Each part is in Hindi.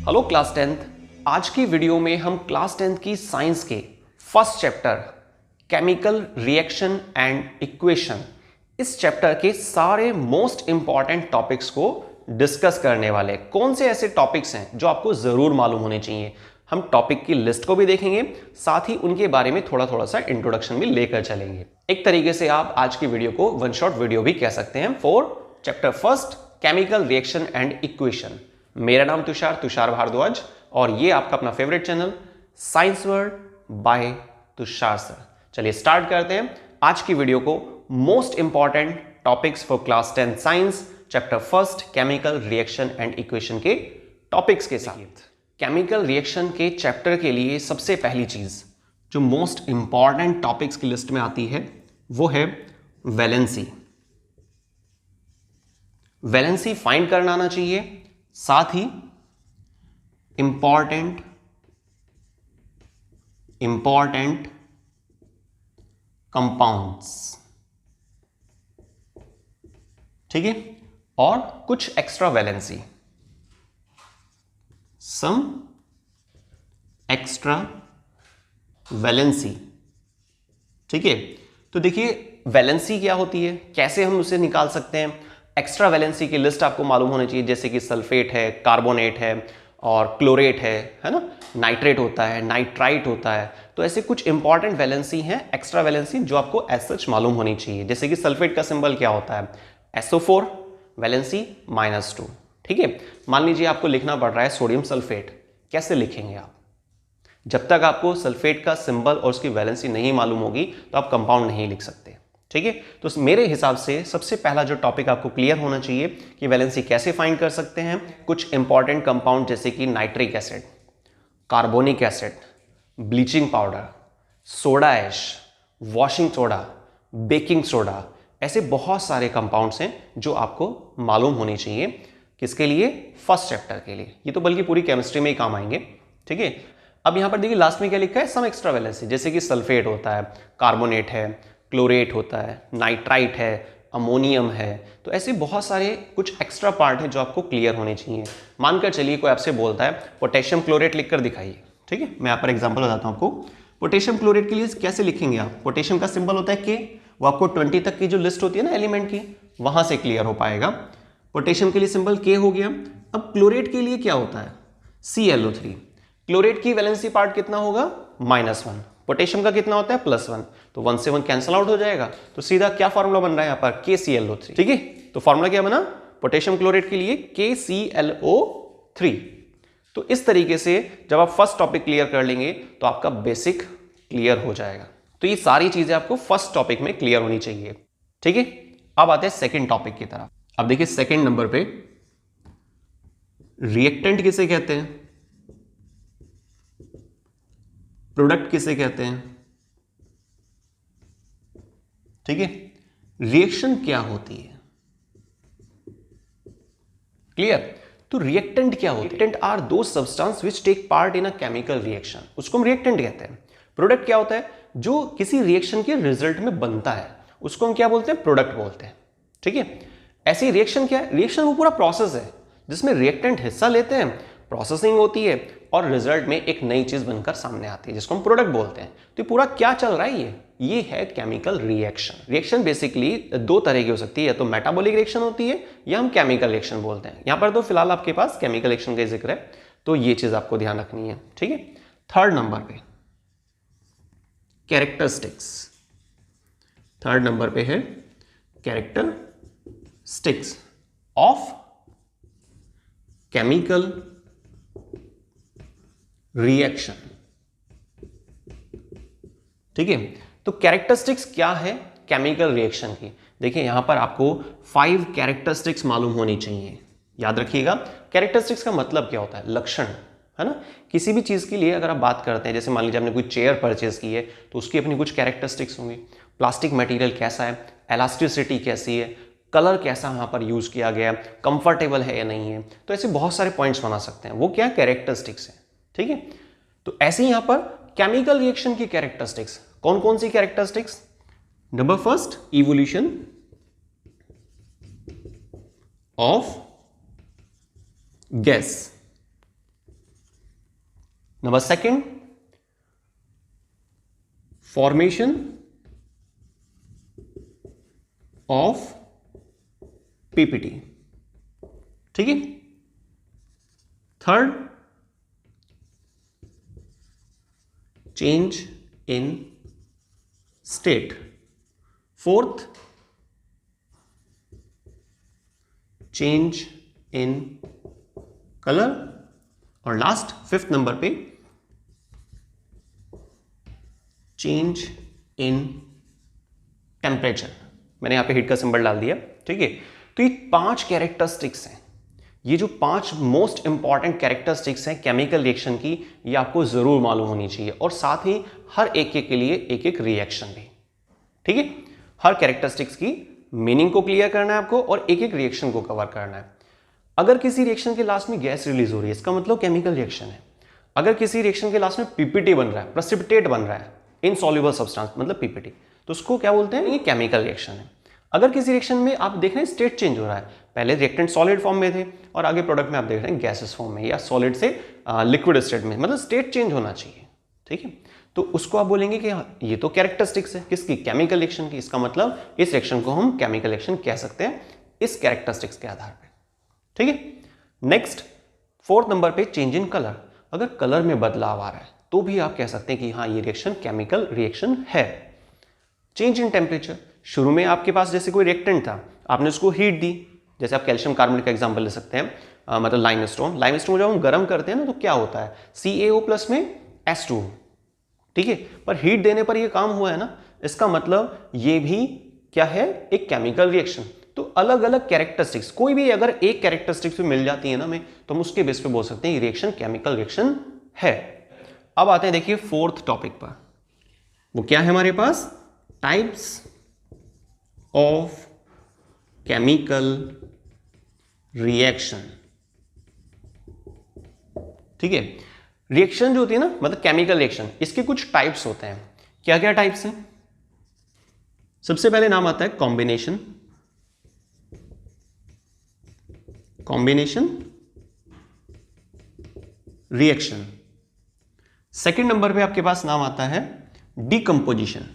Hello class 10th। आज की वीडियो में हम क्लास 10th की साइंस के first chapter chemical reaction and equation, इस चैप्टर के सारे मोस्ट इंपॉर्टेंट टॉपिक्स को डिस्कस करने वाले। कौन से ऐसे टॉपिक्स हैं जो आपको जरूर मालूम होने चाहिए। हम टॉपिक की लिस्ट को भी देखेंगे, साथ ही उनके बारे में थोड़ा सा इंट्रोडक्शन भी लेकर चलेंगे। एक तरीके से आप आज की वीडियो को वन शॉट वीडियो भी कह सकते हैं for chapter first chemical reaction and equation. मेरा नाम तुषार भारद्वाज और ये आपका अपना favourite channel science world by Tushar sir. चलिए स्टार्ट करते हैं आज की वीडियो को most important topics for class 10 science chapter first chemical reaction and equation के टॉपिक्स के साथ। केमिकल रिएक्शन के चैप्टर के लिए सबसे पहली चीज जो मोस्ट इंपॉर्टेंट टॉपिक्स की लिस्ट में आती है वो है वैलेंसी। वैलेंसी फाइंड करना आना चाहिए, साथ ही इंपॉर्टेंट कंपाउंड्स, ठीक है, और कुछ extra valency, some extra valency, ठीक है। तो देखिए वैलेंसी क्या होती है, कैसे हम उसे निकाल सकते हैं। एक्स्ट्रा वैलेंसी की लिस्ट आपको मालूम होनी चाहिए, जैसे कि सल्फेट है, कार्बोनेट है और क्लोरेट है ना, नाइट्रेट होता है, नाइट्राइट होता है। तो ऐसे कुछ इंपॉर्टेंट वैलेंसी हैं, एक्स्ट्रा वैलेंसी, जो आपको एज सच मालूम होनी चाहिए। जैसे कि सल्फेट का सिंबल क्या होता है, SO4, वैलेंसी -2, ठीक है। मान लीजिए आपको लिखना पड़ रहा है सोडियम सल्फेट, कैसे लिखेंगे आप? जब तक आपको सल्फेट का सिंबल और उसकी वैलेंसी नहीं मालूम होगी तो आप कंपाउंड नहीं लिख सकते, ठीक है। तो मेरे हिसाब से सबसे पहला जो टॉपिक आपको क्लियर होना चाहिए कि वैलेंसी कैसे फाइंड कर सकते हैं। कुछ इंपॉर्टेंट कंपाउंड जैसे कि nitric acid, carbonic acid, bleaching powder, soda ash, washing soda, baking soda, ऐसे बहुत सारे कंपाउंड्स हैं जो आपको मालूम होने चाहिए। किसके लिए? फर्स्ट चैप्टर के लिए। ये तो बल्कि पूरी केमिस्ट्री में ही काम आएंगे, ठीक है। अब यहां पर देखिए लास्ट में क्या लिखा है, सम एक्स्ट्रा वैलेंसी, जैसे कि सल्फेट होता है, कार्बोनेट है, क्लोरेट होता है, नाइट्राइट है, अमोनियम है। तो ऐसे बहुत सारे कुछ एक्स्ट्रा पार्ट है जो आपको क्लियर होने चाहिए। मानकर चलिए कोई आपसे बोलता है पोटेशियम क्लोरेट लिखकर दिखाइए, ठीक है। मैं यहाँ पर एग्जांपल बताता हूँ आपको। पोटेशियम क्लोरेट के लिए कैसे लिखेंगे आप? पोटेशियम का सिंबल होता है के, वो आपको 20 तक की जो लिस्ट होती है ना एलिमेंट की, वहां से क्लियर हो पाएगा। पोटेशियम के लिए सिंबल के हो गया। अब क्लोरेट के लिए क्या होता है? ClO3। क्लोरेट की वैलेंसी पार्ट कितना होगा? -1। पोटेशियम का कितना होता है? +1। तो 1 से 1 कैंसल आउट हो जाएगा। तो सीधा क्या फॉर्मूला बन रहा है यहाँ पर? KClO3, ठीक है। तो फॉर्मूला क्या बना पोटेशियम क्लोरेट के लिए? KClO3। तो इस तरीके से जब आप फर्स्ट टॉपिक क्लियर कर लेंगे तो आपका बेसिक क्लियर हो जाएगा। तो ये सारी चीजें आपको फर्स्ट टॉपिक में क्लियर होनी चाहिए, ठीक है। अब आते हैं सेकेंड टॉपिक की तरफ। अब देखिए सेकेंड नंबर पे रिएक्टेंट किसे कहते हैं, प्रोडक्ट किसे कहते हैं, ठीक है। रिएक्शन क्या होती है, क्लियर। तो रिएक्टेंट क्या होते हैं? Reactant are the substance which take part in a chemical reaction, उसको हम रिएक्टेंट कहते हैं। प्रोडक्ट क्या होता है? जो किसी रिएक्शन के रिजल्ट में बनता है उसको हम क्या बोलते हैं? प्रोडक्ट बोलते हैं, ठीक है। ऐसी रिएक्शन क्या है? रिएक्शन वो पूरा प्रोसेस है जिसमें रिएक्टेंट हिस्सा लेते हैं, प्रोसेसिंग होती है और रिजल्ट में एक नई चीज बनकर सामने आती है जिसको हम प्रोडक्ट बोलते हैं। तो ये पूरा क्या चल रहा है, ये है केमिकल रिएक्शन। रिएक्शन बेसिकली दो तरह की हो सकती है, या तो मेटाबॉलिक रिएक्शन होती है या हम केमिकल रिएक्शन बोलते हैं। यहां पर तो फिलहाल आपके पास केमिकल रिएक्शन का जिक्र है, तो ये चीज आपको ध्यान रखनी है, ठीक है। थर्ड नंबर पे कैरेक्टरिस्टिक्स, थर्ड नंबर पे है कैरेक्टरिस्टिक्स ऑफ केमिकल रिएक्शन, ठीक है। तो कैरेक्टरिस्टिक्स क्या है केमिकल रिएक्शन की? देखिए यहां पर आपको 5 कैरेक्टरिस्टिक्स मालूम होनी चाहिए। याद रखिएगा कैरेक्टरिस्टिक्स का मतलब क्या होता है? लक्षण, है ना। किसी भी चीज के लिए अगर आप बात करते हैं, जैसे मान लीजिए आपने कोई चेयर परचेज की है तो उसकी अपनी कुछ कैरेक्टरिस्टिक्स होंगी। प्लास्टिक मटेरियल कैसा है, इलास्टिसिटी कैसी है, कलर कैसा यहां पर यूज किया गया, कंफर्टेबल है या नहीं है। तो ऐसे बहुत सारे पॉइंट्स बना सकते हैं, वो क्या कैरेक्टरिस्टिक्स है, ठीक है। तो ऐसे ही यहां पर केमिकल रिएक्शन की कैरेक्टरिस्टिक्स कौन कौन सी characteristics? Number first, evolution of gas, number second, formation of PPT, ठीक है। Third, change in state. Fourth, change in colour. और लास्ट, फिफ्थ नंबर पे, चेंज इन टेम्परेचर। मैंने यहां पे हीट का सिंबल डाल दिया, ठीक है। तो ये 5 कैरेक्टरिस्टिक्स हैं। ये जो 5 मोस्ट इंपॉर्टेंट कैरेक्टरिस्टिक्स हैं केमिकल रिएक्शन की, ये आपको जरूर मालूम होनी चाहिए, और साथ ही हर एक के लिए एक एक रिएक्शन भी, ठीक है। हर कैरेक्टरिस्टिक्स की मीनिंग को क्लियर करना है आपको, और एक एक रिएक्शन को कवर करना है। अगर किसी रिएक्शन के लास्ट में गैस रिलीज हो रही है, इसका मतलब केमिकल रिएक्शन है। अगर किसी रिएक्शन के लास्ट में पीपीटी बन रहा है, प्रेसिपिटेट बन रहा है, इनसॉल्युबल सब्सटेंस मतलब पीपीटी, तो उसको क्या बोलते हैं, ये केमिकल रिएक्शन है। अगर किसी रिएक्शन में आप देख रहे हैं स्टेट चेंज हो रहा है, पहले रिएक्टेंट सॉलिड फॉर्म में थे और आगे प्रोडक्ट में आप देख रहे हैं गैसेस फॉर्म में, या सॉलिड से लिक्विड स्टेट में, मतलब स्टेट चेंज होना चाहिए, ठीक है। तो उसको आप बोलेंगे कि ये तो कैरेक्टरिस्टिक्स है किसकी, केमिकल रिएक्शन की। इसका मतलब इस रिएक्शन को हम केमिकल रिएक्शन कह सकते हैं इस कैरेक्टरिस्टिक्स के आधार पर, ठीक है। नेक्स्ट, फोर्थ नंबर पे, चेंज इन कलर। अगर कलर में बदलाव आ रहा है तो भी आप कह सकते हैं कि हाँ, ये रिएक्शन केमिकल रिएक्शन है। चेंज इन टेम्परेचर, शुरू में आपके पास जैसे कोई रिएक्टेंट था, आपने उसको हीट दी, जैसे आप कैल्शियम कार्बोनेट का एग्जांपल ले सकते हैं, मतलब लाइमस्टोन जब हम गर्म करते हैं ना, तो क्या होता है, CaO+ में H2, ठीक है। पर हीट देने पर ये काम हुआ है ना, इसका मतलब ये भी क्या है, एक केमिकल रिएक्शन। तो अलग अलग कैरेक्टरिस्टिक्स, कोई भी अगर एक कैरेक्टरिस्टिक्स भी मिल जाती है ना हमें, तो हम उसके बेस पे बोल सकते हैं ये रिएक्शन केमिकल रिएक्शन है। अब आते हैं देखिए फोर्थ टॉपिक पर, वो क्या है हमारे पास, टाइप्स ऑफ केमिकल रिएक्शन, ठीक है। रिएक्शन जो होती है ना, मतलब केमिकल रिएक्शन, इसके कुछ टाइप्स होते हैं। क्या क्या टाइप्स हैं, सबसे पहले नाम आता है कॉम्बिनेशन रिएक्शन। सेकंड नंबर पे आपके पास नाम आता है डीकंपोजिशन।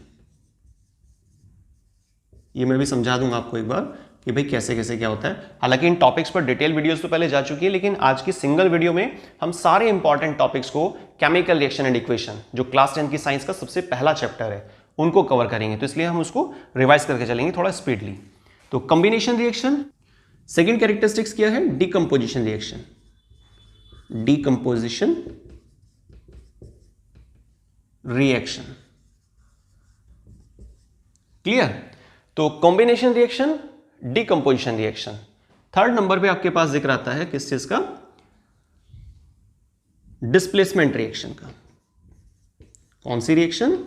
ये मैं भी समझा दूंगा आपको एक बार कि भाई कैसे कैसे क्या होता है। हालांकि इन टॉपिक्स पर डिटेल वीडियोस तो पहले जा चुकी है, लेकिन आज की सिंगल वीडियो में हम सारे इंपॉर्टेंट टॉपिक्स को, केमिकल रिएक्शन एंड इक्वेशन, जो क्लास 10 की साइंस का सबसे पहला चैप्टर है, उनको कवर करेंगे। तो इसलिए हम उसको रिवाइज करके चलेंगे थोड़ा स्पीडली। तो कॉम्बिनेशन रिएक्शन, सेकेंड कैरेक्टरिस्टिक्स क्या है, decomposition reaction, decomposition reaction, clear. तो combination reaction, decomposition reaction. Third number पे आपके पास जिक्र आता है किस चीज का, डिस्प्लेसमेंट रिएक्शन का। कौन सी रिएक्शन,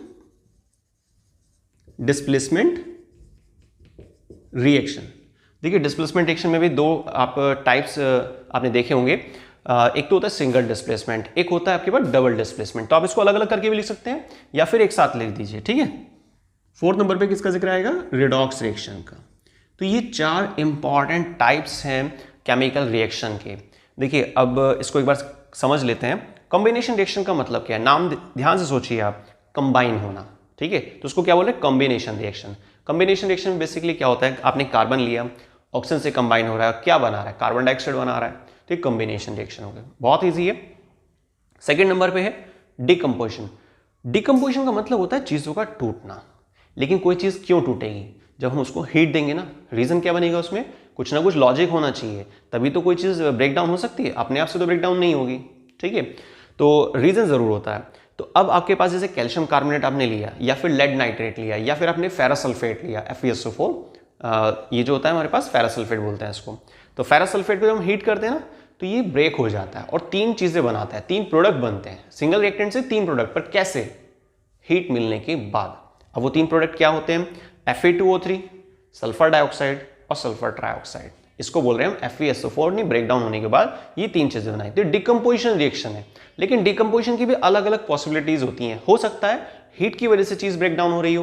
डिस्प्लेसमेंट रिएक्शन। देखिए डिस्प्लेसमेंट रिएक्शन में भी दो आप टाइप्स आपने देखे होंगे, एक तो होता है सिंगल डिस्प्लेसमेंट, एक होता है आपके पास डबल डिस्प्लेसमेंट। तो आप इसको अलग अलग करके भी लिख सकते हैं या फिर एक साथ लिख दीजिए, ठीक है। फोर्थ नंबर पे किसका जिक्र आएगा, रिडॉक्स रिएक्शन का। तो ये 4 इंपॉर्टेंट टाइप्स हैं केमिकल रिएक्शन के। देखिए अब इसको एक बार समझ लेते हैं। कॉम्बिनेशन रिएक्शन का मतलब क्या है, नाम ध्यान से सोचिए आप, कंबाइन होना, ठीक है। तो उसको क्या बोल रहे हैं, कॉम्बिनेशन रिएक्शन। कॉम्बिनेशन रिएक्शन में बेसिकली क्या होता है, आपने कार्बन लिया, ऑक्सीजन से कंबाइन हो रहा है, क्या बना रहा है, कार्बन डाइऑक्साइड बना रहा है, तो ये कॉम्बिनेशन रिएक्शन हो गया, बहुत ईजी है। सेकेंड नंबर पे है डिकम्पोजिशन। डिकम्पोजिशन का मतलब होता है चीजों का टूटना। लेकिन कोई चीज क्यों टूटेगी, जब हम उसको हीट देंगे ना, रीजन क्या बनेगा, उसमें कुछ ना कुछ लॉजिक होना चाहिए, तभी तो कोई चीज ब्रेक डाउन हो सकती है, अपने आप से तो ब्रेक डाउन नहीं होगी, ठीक है। तो रीजन जरूर होता है। तो अब आपके पास जैसे कैल्शियम कार्बोनेट आपने लिया, या फिर लेड नाइट्रेट लिया, या फिर आपने फेरस सल्फेट लिया, FeSO4, ये जो होता है हमारे पास फेरस सल्फेट बोलते हैं इसको। तो फेरस सल्फेट को जब हम हीट करते हैं ना, तो ये ब्रेक हो जाता है और 3 चीजें बनाता है, 3 प्रोडक्ट बनते हैं सिंगल रिएक्टेंट से, 3 प्रोडक्ट। पर कैसे, हीट मिलने के बाद। अब वो 3 प्रोडक्ट क्या होते हैं, Fe2O3, सल्फर डाइऑक्साइड और सल्फर ट्राइऑक्साइड। इसको बोल रहे हैं हम FeSO4 नहीं, ब्रेक डाउन होने के बाद ये 3 चीजें बनाई। तो डिकम्पोजिशन रिएक्शन है, लेकिन डिकम्पोजिशन की भी अलग अलग पॉसिबिलिटीज होती हैं। हो सकता है हीट की वजह से चीज ब्रेक डाउन हो रही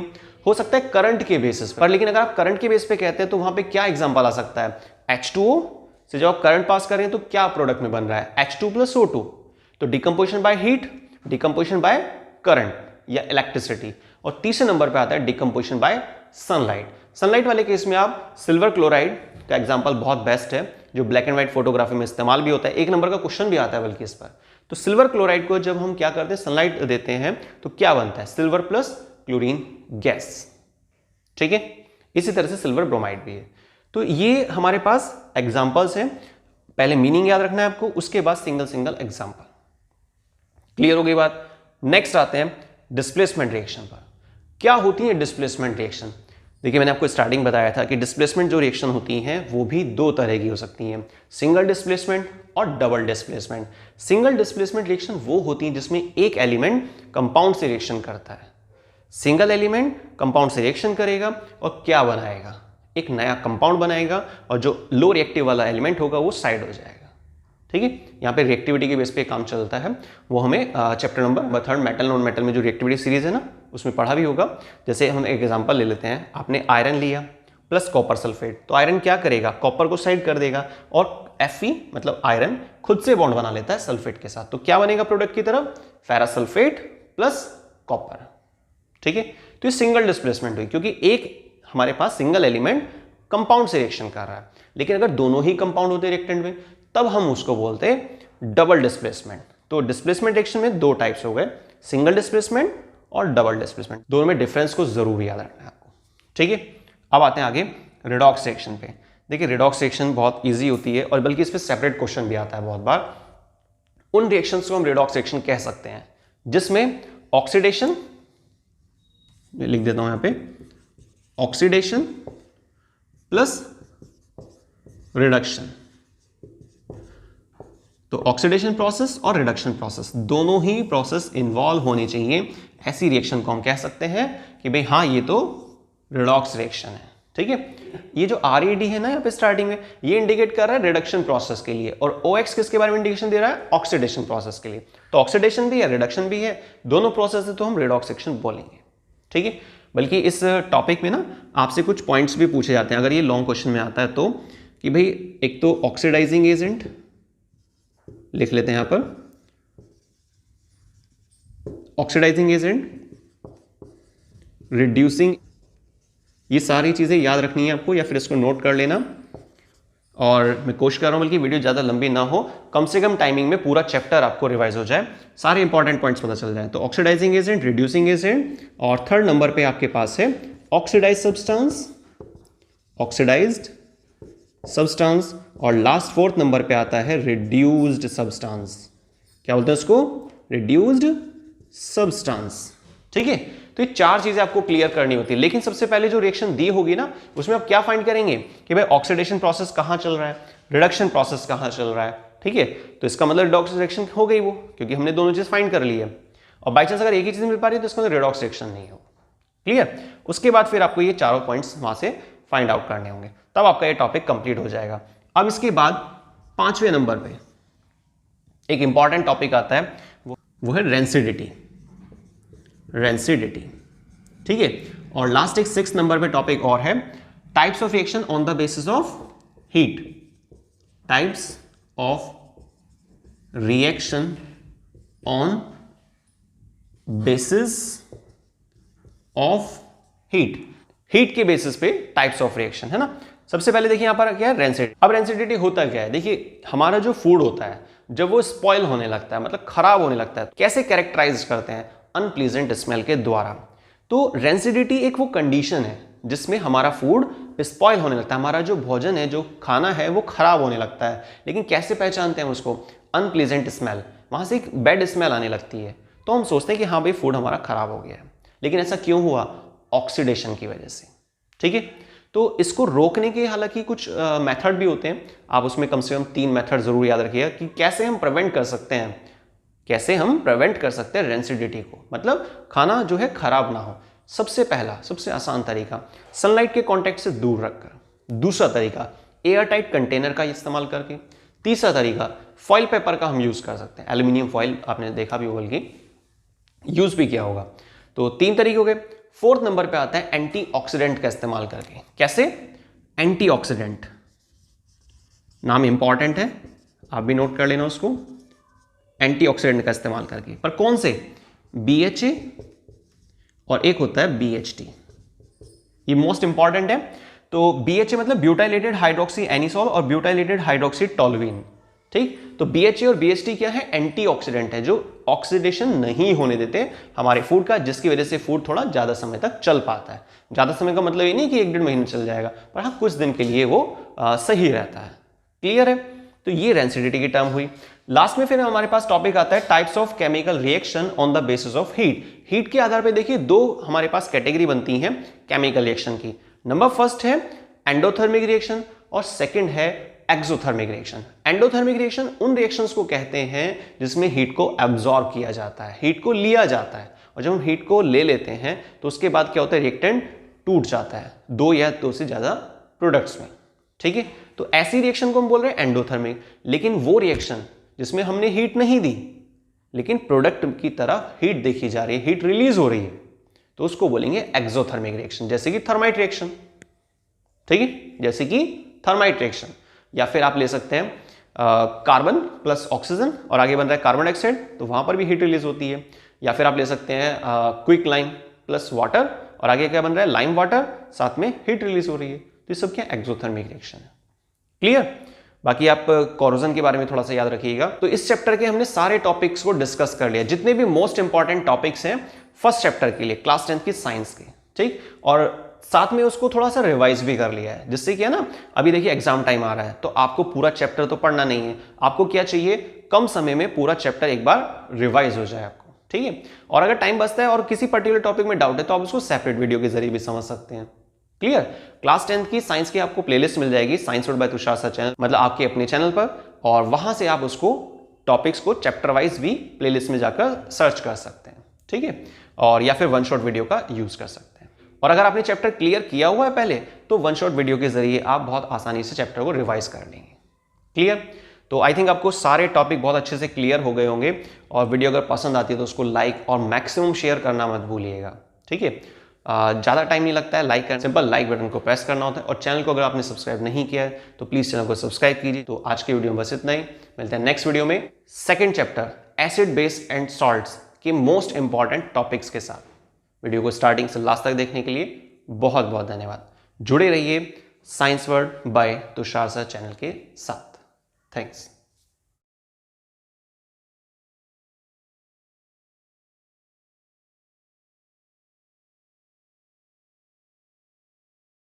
हो सकता है करंट के बेसिस पर। लेकिन अगर आप करंट के बेस पे कहते हैं तो वहां पे क्या एग्जांपल आ सकता है, H2O से जब आप करंट पास कर रहे हैं तो क्या प्रोडक्ट में बन रहा है, H2 + O2। तो decomposition by heat decomposition by current या इलेक्ट्रिसिटी, और तीसरे नंबर पे आता है डिकम्पोजिशन बाय सनलाइट। सनलाइट वाले केस में आप सिल्वर क्लोराइड का एग्जांपल बहुत बेस्ट है, जो ब्लैक एंड व्हाइट फोटोग्राफी में इस्तेमाल भी होता है, 1 नंबर का क्वेश्चन भी आता है बल्कि इस पर। तो सिल्वर क्लोराइड को जब हम क्या करते हैं, सनलाइट देते हैं, तो क्या बनता है, सिल्वर प्लस क्लोरीन गैस, ठीक है। इसी तरह से सिल्वर ब्रोमाइड भी है। तो ये हमारे पास एग्जांपल्स हैं, पहले मीनिंग याद रखना है आपको, उसके बाद सिंगल सिंगल एग्जांपल। क्लियर हो गई बात। नेक्स्ट आते हैं डिस्प्लेसमेंट रिएक्शन पर। क्या होती है डिस्प्लेसमेंट रिएक्शन? देखिए मैंने आपको स्टार्टिंग बताया था कि डिस्प्लेसमेंट जो रिएक्शन होती हैं वो भी 2 तरह की हो सकती हैं, सिंगल डिस्प्लेसमेंट और double displacement. Single displacement reaction वो होती है जिसमें एक एलिमेंट कंपाउंड से रिएक्शन करता है। सिंगल एलिमेंट कंपाउंड से रिएक्शन करेगा और क्या बनाएगा, एक नया कंपाउंड बनाएगा, और जो लो रिएक्टिव वाला एलिमेंट होगा वो साइड हो जाएगा, ठीक है। यहाँ पे रिएक्टिविटी के बेस पे काम चलता है, वो हमें chapter number 3 metal non metal में जो रिएक्टिविटी सीरीज है ना, उसमें पढ़ा भी होगा। जैसे हम एक एग्जांपल ले लेते हैं, आपने आयरन लिया प्लस कॉपर सल्फेट, तो आयरन क्या करेगा, कॉपर को साइड कर देगा, और Fe मतलब आयरन खुद से बॉन्ड बना लेता है सल्फेट के साथ, तो क्या बनेगा प्रोडक्ट की तरफ, फेरस सल्फेट प्लस कॉपर, ठीक है। तो ये सिंगल डिस्प्लेसमेंट हुई, क्योंकि एक हमारे पास सिंगल एलिमेंट कंपाउंड से रिएक्शन कर रहा है। लेकिन अगर दोनों ही कंपाउंड होते रिएक्टेंट में, तब हम उसको बोलते हैं डबल डिस्प्लेसमेंट। तो डिस्प्लेसमेंट रिएक्शन में 2 टाइप्स हो गए, सिंगल डिस्प्लेसमेंट और डबल डिस्प्लेसमेंट। दोनों में डिफरेंस को जरूर याद रखना है आपको, ठीक है। अब आते हैं आगे रिडॉक्स रिएक्शन पे। देखिए रिडॉक्स रिएक्शन बहुत इजी होती है, और बल्कि इस पर सेपरेट क्वेश्चन भी आता है बहुत बार। उन रिएक्शंस को हम रिडॉक्स रिएक्शन कह सकते हैं जिसमें ऑक्सीडेशन, लिख देता हूं यहां पे, ऑक्सीडेशन प्लस रिडक्शन। तो ऑक्सीडेशन प्रोसेस और रिडक्शन प्रोसेस दोनों ही प्रोसेस इन्वॉल्व होनी चाहिए, ऐसी रिएक्शन को हम कह सकते हैं कि भाई हाँ ये तो रिडॉक्स रिएक्शन है, ठीक है। ये जो RED है ना यहाँ पे स्टार्टिंग में, ये इंडिकेट कर रहा है रिडक्शन प्रोसेस के लिए, और OX किसके बारे में इंडिकेशन दे रहा है, ऑक्सीडेशन प्रोसेस के लिए। तो ऑक्सीडेशन भी है, रिडक्शन भी है, दोनों प्रोसेस है, तो हम रिडॉक्स रिएक्शन बोलेंगे, ठीक है। बल्कि इस टॉपिक में ना आपसे कुछ पॉइंट्स भी पूछे जाते हैं अगर ये लॉन्ग क्वेश्चन में आता है तो, कि भाई एक तो ऑक्सीडाइजिंग एजेंट लिख लेते हैं यहां पर, ऑक्सीडाइजिंग एजेंट, रिड्यूसिंग, ये सारी चीजें याद रखनी है आपको, या फिर इसको नोट कर लेना। और मैं कोशिश कर रहा हूं बल्कि वीडियो ज्यादा लंबी ना हो, कम से कम टाइमिंग में पूरा चैप्टर आपको रिवाइज हो जाए, सारे इंपॉर्टेंट पॉइंट्स पता चल जाए। तो ऑक्सीडाइजिंग एजेंट, रिड्यूसिंग एजेंट, और 3rd नंबर पे आपके पास है ऑक्सीडाइज्ड सब्सटेंस, ऑक्सीडाइज्ड सब्सटेंस, और लास्ट 4th नंबर पे आता है रिड्यूस्ड सब्सटेंस। क्या बोलते हैं उसको, रिड्यूस्ड सब्सटेंस, ठीक है। तो ये 4 चीजें आपको क्लियर करनी होती है। लेकिन सबसे पहले जो रिएक्शन दी होगी ना, उसमें आप क्या फाइंड करेंगे कि भाई ऑक्सीडेशन प्रोसेस कहां चल रहा है, रिडक्शन प्रोसेस कहां चल रहा है, ठीक है। तो इसका मतलब रिडॉक्स रिएक्शन हो गई वो, क्योंकि हमने दोनों चीज फाइंड कर ली है। और बाई चांस अगर एक ही चीज मिल पा रही है तो इसका रिडॉक्स रिएक्शन नहीं हो, क्लियर। उसके बाद फिर आपको ये चारों पॉइंट्स वहां से फाइंड आउट करने होंगे, तब आपका ये टॉपिक कंप्लीट हो जाएगा। अब इसके बाद 5वें नंबर पे एक इंपॉर्टेंट टॉपिक आता है, वो है रेंसिडिटी, रेंसिडिटी, ठीक है। और लास्ट एक 6th नंबर पे टॉपिक और है, types of reaction on the basis of heat, types of reaction on basis of heat, heat के बेसिस पे टाइप्स ऑफ रिएक्शन, है ना। सबसे पहले देखिए यहां पर क्या है, रेंसिडिटी। अब रेंसिडिटी होता क्या है, देखिए हमारा जो फूड होता है जब वो स्पॉइल होने लगता है, मतलब खराब होने लगता है, कैसे कैरेक्टराइज करते हैं, अनप्लीजेंट स्मेल के द्वारा। तो रेंसिडिटी एक वो कंडीशन है जिसमें हमारा फूड स्पॉइल होने लगता है, हमारा जो भोजन है, जो खाना है, वो खराब होने लगता है। लेकिन कैसे पहचानते हैं उसको, अनप्लीजेंट स्मेल, वहां से एक बैड स्मेल आने लगती है, तो हम सोचते हैं कि हाँ भाई फूड हमारा खराब हो गया है। लेकिन ऐसा क्यों हुआ, ऑक्सीडेशन की वजह से, ठीक है। तो इसको रोकने के हालांकि कुछ मेथड भी होते हैं, आप उसमें कम से कम 3 मेथड जरूर याद रखिएगा कि कैसे हम प्रिवेंट कर सकते हैं, कैसे हम प्रिवेंट कर सकते हैं रेंसिडिटी को, मतलब खाना जो है खराब ना हो। सबसे पहला, सबसे आसान तरीका, सनलाइट के कांटेक्ट से दूर रखकर। दूसरा तरीका, एयर टाइट कंटेनर का इस्तेमाल करके। तीसरा तरीका, फॉइल पेपर का हम यूज कर सकते हैं, एल्यूमिनियम फॉइल आपने देखा भी होगा कि यूज भी किया होगा। तो 3 तरीके हो गए। 4th नंबर पे आता है एंटीऑक्सीडेंट का इस्तेमाल करके। कैसे, एंटीऑक्सीडेंट, नाम इंपॉर्टेंट है, आप भी नोट कर लेना उसको, एंटीऑक्सीडेंट का इस्तेमाल करके। पर कौन से? BHA और एक होता है BHT, ये मोस्ट इंपॉर्टेंट है। तो BHA मतलब ब्यूटाइलेटेड हाइड्रोक्सी एनिसोल और ब्यूटाइलेटेड हाइड्रोक्सी टोलुइन, ठीक। तो BHA और BHT क्या है? एंटीऑक्सीडेंट है, जो ऑक्सीडेशन नहीं होने देते हमारे फूड का, जिसकी वजह से फूड थोड़ा ज्यादा समय तक चल पाता है। ज्यादा समय का मतलब ये नहीं कि 1-1.5 महीने चल जाएगा, पर हाँ कुछ दिन के लिए वो सही रहता है। क्लियर है? तो ये रेंसिडिटी की टर्म हुई। लास्ट में फिर हमारे पास टॉपिक आता है types of chemical reaction on the basis of heat. Heat के आधार पे देखिए दो हमारे पास कैटेगरी बनती हैं केमिकल रिएक्शन की। नंबर फर्स्ट है एंडोथर्मिक रिएक्शन और सेकंड है एक्सोथर्मिक रिएक्शन। एंडोथर्मिक रिएक्शन उन रिएक्शंस को कहते हैं जिसमें हीट को एब्जॉर्ब किया जाता है, हीट को लिया जाता है, और जब हम हीट को ले लेते हैं तो उसके बाद क्या होता है? रिएक्टेंट टूट जाता है 2 या 2 से ज्यादा प्रोडक्ट्स में, ठीक है। तो ऐसी रिएक्शन को हम बोल रहे हैं एंडोथर्मिक। लेकिन वो रिएक्शन जिसमें हमने हीट नहीं दी लेकिन प्रोडक्ट की तरह हीट देखी जा रही है, हीट रिलीज हो रही है, तो उसको बोलेंगे एक्सोथर्मिक रिएक्शन, जैसे कि थर्माइट रिएक्शन, ठीक है, जैसे कि थर्माइट रिएक्शन। या फिर आप ले सकते हैं कार्बन प्लस ऑक्सीजन और आगे बन रहा है कार्बन डाइऑक्साइड, तो वहां पर भी हीट रिलीज होती है। या फिर आप ले सकते हैं क्विक लाइम प्लस वाटर और आगे क्या बन रहा है? लाइम वाटर, साथ में हीट रिलीज हो रही है। तो ये सब क्या? एक्सोथर्मिक रिएक्शन है। क्लियर? बाकी आप कोरोजन के बारे में थोड़ा सा याद रखिएगा। तो इस चैप्टर के हमने सारे टॉपिक्स को डिस्कस कर लिया, जितने भी मोस्ट इंपॉर्टेंट टॉपिक्स हैं फर्स्ट चैप्टर के लिए क्लास 10th की साइंस के, ठीक। और साथ में उसको थोड़ा सा रिवाइज भी कर लिया है, जिससे क्या ना, अभी देखिए एग्जाम टाइम आ रहा है तो आपको पूरा चैप्टर तो पढ़ना नहीं है, आपको क्या चाहिए? कम समय में पूरा चैप्टर एक बार रिवाइज हो जाए आपको, ठीक है। और अगर टाइम बचता है और किसी पर्टिकुलर टॉपिक में डाउट है तो आप उसको सेपरेट वीडियो के जरिए भी समझ सकते हैं। क्लियर? क्लास 10th की साइंस की आपको प्लेलिस्ट मिल जाएगी science world by Tushar sir channel, मतलब आपके अपने चैनल पर, और वहां से आप उसको टॉपिक्स को चैप्टर वाइज भी प्लेलिस्ट में जाकर सर्च कर सकते हैं, ठीक है। और या फिर वन शॉट वीडियो का यूज कर सकते हैं। और अगर आपने चैप्टर क्लियर किया हुआ है पहले तो वन शॉट वीडियो के जरिए आप बहुत आसानी से चैप्टर को रिवाइज कर लेंगे। क्लियर? तो आई थिंक आपको सारे टॉपिक बहुत अच्छे से क्लियर हो गए होंगे। और वीडियो अगर पसंद आती है तो उसको लाइक और मैक्सिमम शेयर करना मत भूलिएगा, ठीक है। ज़्यादा टाइम नहीं लगता है लाइक करना, सिंपल लाइक बटन को प्रेस करना होता है। और चैनल को अगर आपने सब्सक्राइब नहीं किया है तो प्लीज़ चैनल को सब्सक्राइब कीजिए। तो आज की वीडियो में बस इतना ही, मिलते हैं नेक्स्ट वीडियो में second chapter acid base and salts के मोस्ट इंपॉर्टेंट टॉपिक्स के साथ। वीडियो को स्टार्टिंग से लास्ट तक देखने के लिए बहुत बहुत धन्यवाद। जुड़े रहिए science world by Tushar sir channel के साथ। थैंक्स।